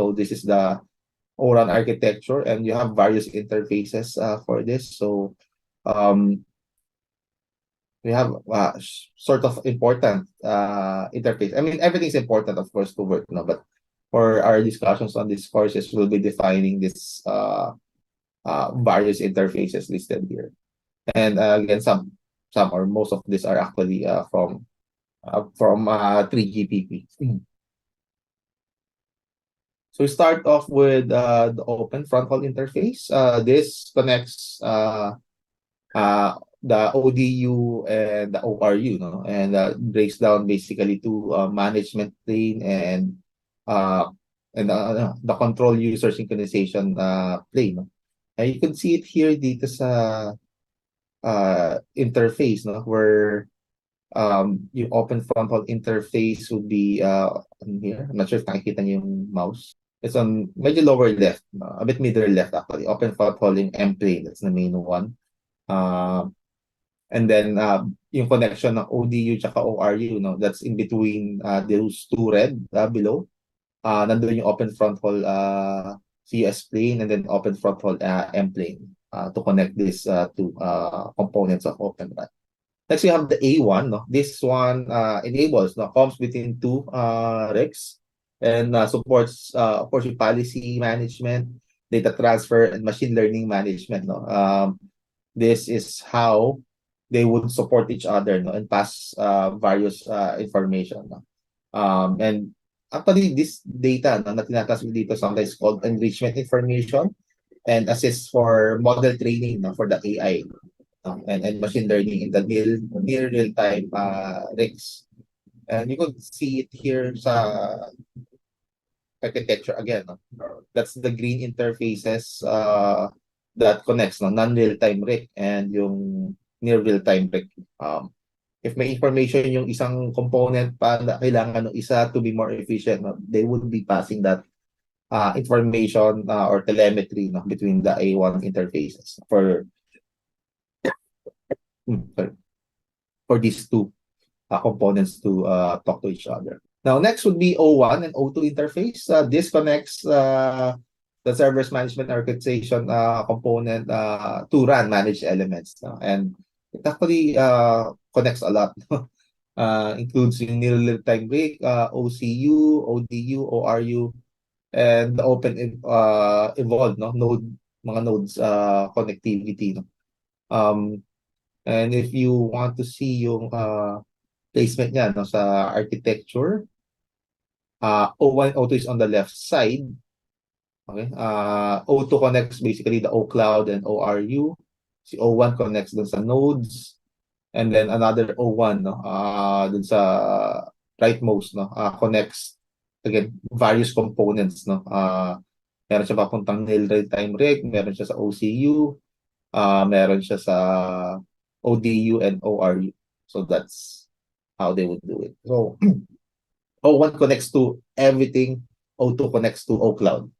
So this is the ORAN architecture, and you have various interfaces for this. So we have sort of important interface. I mean, everything's important, of course, to work, no? But for our discussions on these courses, we'll be defining this various interfaces listed here. And again, some or most of these are actually from 3GPP. So we start off with the open fronthaul interface. This connects the ODU and the ORU, no? And breaks down basically to management plane and the control user synchronization plane. No? And you can see it here dito sa interface, no? Where yung open fronthaul interface would be here. I'm not sure if nakikita niyo yung mouse. It's on medyo lower left, a bit middle left actually. Open fronthaul in M plane, that's the main one. And then yung connection ng ODU tsaka ORU, no, that's in between those two red below. Nandun yung open fronthaul CS plane and then open fronthaul M plane to connect these two components of Open RAN. Next, we have the A1. No? This one enables comms between two RICs and supports, of course, policy management, data transfer, and machine learning management. No? This is how they would support each other, no? And pass various information. No? And actually, this data na tinatas dito sometimes called enrichment information and assist for model training, no? For the AI. And machine learning in the near real-time RICs. And you can see it here sa architecture again. No? That's the green interfaces that connects non-real-time RIC and yung near real-time RIC. If may information yung isang component pa na kailangan ng isa to be more efficient, no? They would be passing that information or telemetry, no? Between the A1 interfaces for these two components to talk to each other. Now, next would be O1 and O2 interface. This connects the server's management orchestration component to RAN managed elements. And it actually connects a lot. Includes yung real-time RIC, OCU, ODU, ORU, and the open evolved mga nodes connectivity. No? And if you want to see yung placement niya sa architecture, O1 and O2 is on the left side. Okay? O2 connects basically the O cloud and ORU. Si O1 connects dun sa nodes. And then another O1 dun sa rightmost connects again various components. Meron siya papuntang real-time RIC, meron siya sa OCU, meron siya sa ODU and ORU. So that's how they would do it. So O1 connects to everything, O2 connects to O cloud.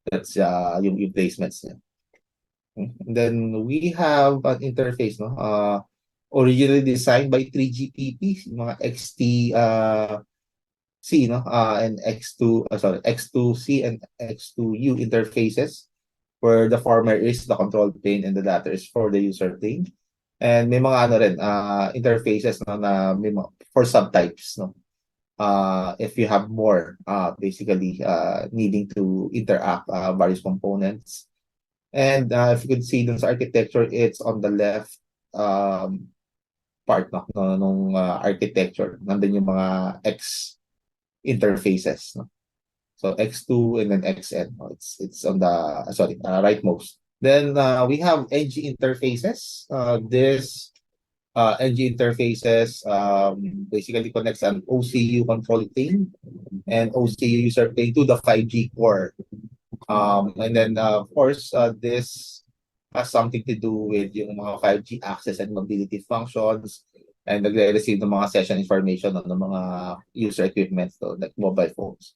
That's yung placements niya. And then we have an interface originally designed by 3GPP, mga XT-C and X2C and X2U interfaces, where the former is the control plane and the latter is for the user plane. And may mga interfaces na may for subtypes, if you have more basically needing to interact various components. And if you could see dun sa architecture, it's on the left part nung architecture. Nandun yung mga X interfaces. So X2 and then XN. It's on the rightmost. Then we have NG interfaces. This NG interfaces basically connects an OCU control plane and OCU user plane to the 5G core. And then of course this has something to do with yung mga 5G access and mobility functions, and nagre-receive ng mga session information ng mga user equipment like mobile phones.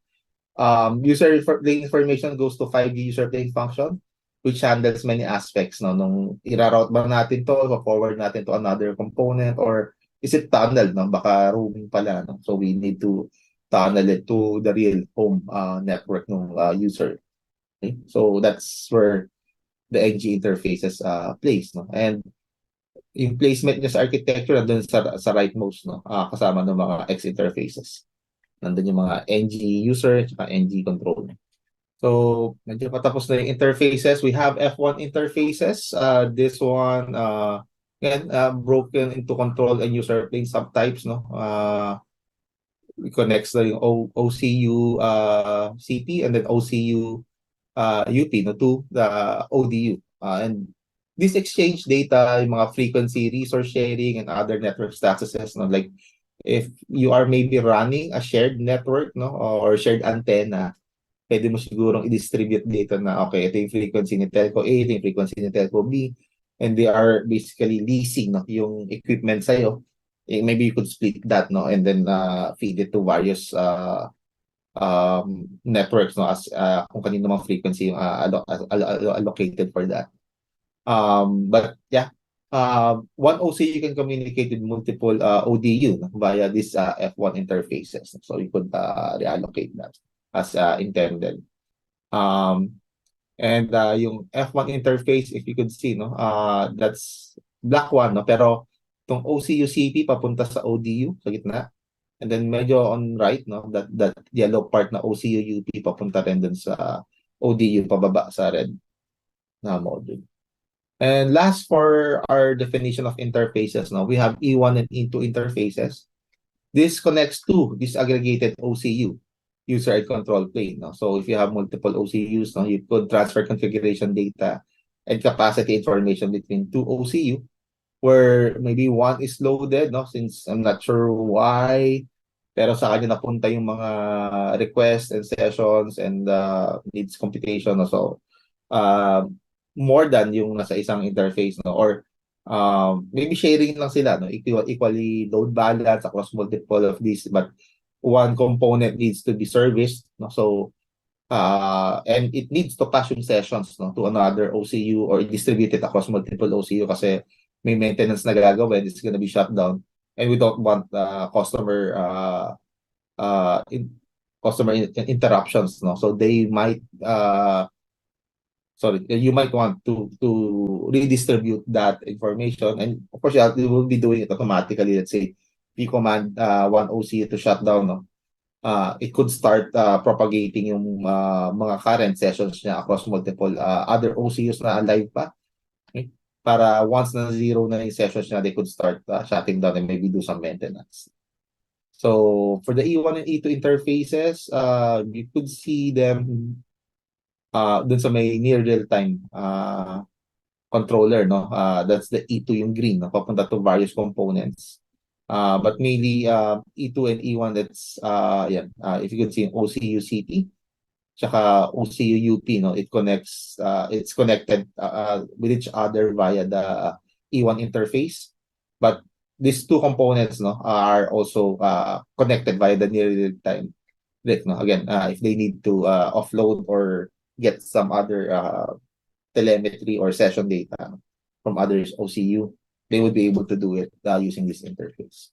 User plane information goes to 5G user plane function, which handles many aspects nung iraroute ba natin to, forward natin to another component, or is it tunnel, baka roaming pala, so we need to tunnel it to the real home network ng user. Okay? So that's where the NG interfaces plays, no? And yung placement niya sa architecture nandun sa rightmost, no? Kasama ng mga X interfaces. Nandun yung mga NG user at NG control. So, medyo patapos na yung interfaces. We have F1 interfaces. This one, again, broken into control and user plane subtypes, no? It connects na yung OCU CP and then OCU UP, no, to the ODU. And this exchange data, yung mga frequency, resource sharing, and other network statuses, no? Like, if you are maybe running a shared network, no, or shared antenna, pwede mo sigurong i-distribute dito na, okay, ito yung frequency ni Telco A, ito yung frequency ni Telco B, and they are basically leasing, no, yung equipment sa'yo. Maybe you could split that, no, and then feed it to various networks, no, as kung kanino mang frequency yung allocated for that. But yeah, one OCU can communicate with multiple ODU, no, via this F1 interfaces. So you could reallocate that as intended. And yung F1 interface, if you could see, no, that's black one, no, pero itong OCU-CP papunta sa ODU sa gitna. And then medyo on right, no, that yellow part na OCU-UP papunta rin dun sa ODU pababa sa red na module. And last, for our definition of interfaces, no, we have E1 and E2 interfaces. This connects to disaggregated OCU, user and control plane, no? So if you have multiple OCUs, no, you could transfer configuration data and capacity information between two OCU, where maybe one is loaded, no, since I'm not sure why, pero sa kanya napunta yung mga requests and sessions and needs computation, no? So more than yung nasa isang interface, no, or maybe sharing lang sila, no, equally load balance across multiple of these, but one component needs to be serviced, no? So and it needs to pass yung sessions, no, to another OCU or distribute it across multiple OCU kasi may maintenance na gagawin, it's gonna be shut down, and we don't want customer interruptions, no? So they might you might want to redistribute that information, and of course you will be doing it automatically. Let's say if you command one OCU to shut down, no, it could start propagating yung mga current sessions niya across multiple other OCUs na alive pa. Okay? Para once na zero na yung sessions niya, they could start shutting down and maybe do some maintenance. So for the E1 and E2 interfaces, you could see them dun sa may near real-time controller, no? That's the E2 yung green, no? Papunta to various components. But mainly E2 and E1, that's if you could see OCU CP tsaka OCU UP, no, it connects it's connected with each other via the E1 interface, but these two components, no, are also connected via the near real time link, no. Again, if they need to offload or get some other telemetry or session data from others OCU, they would be able to do it using this interface.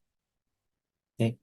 Okay.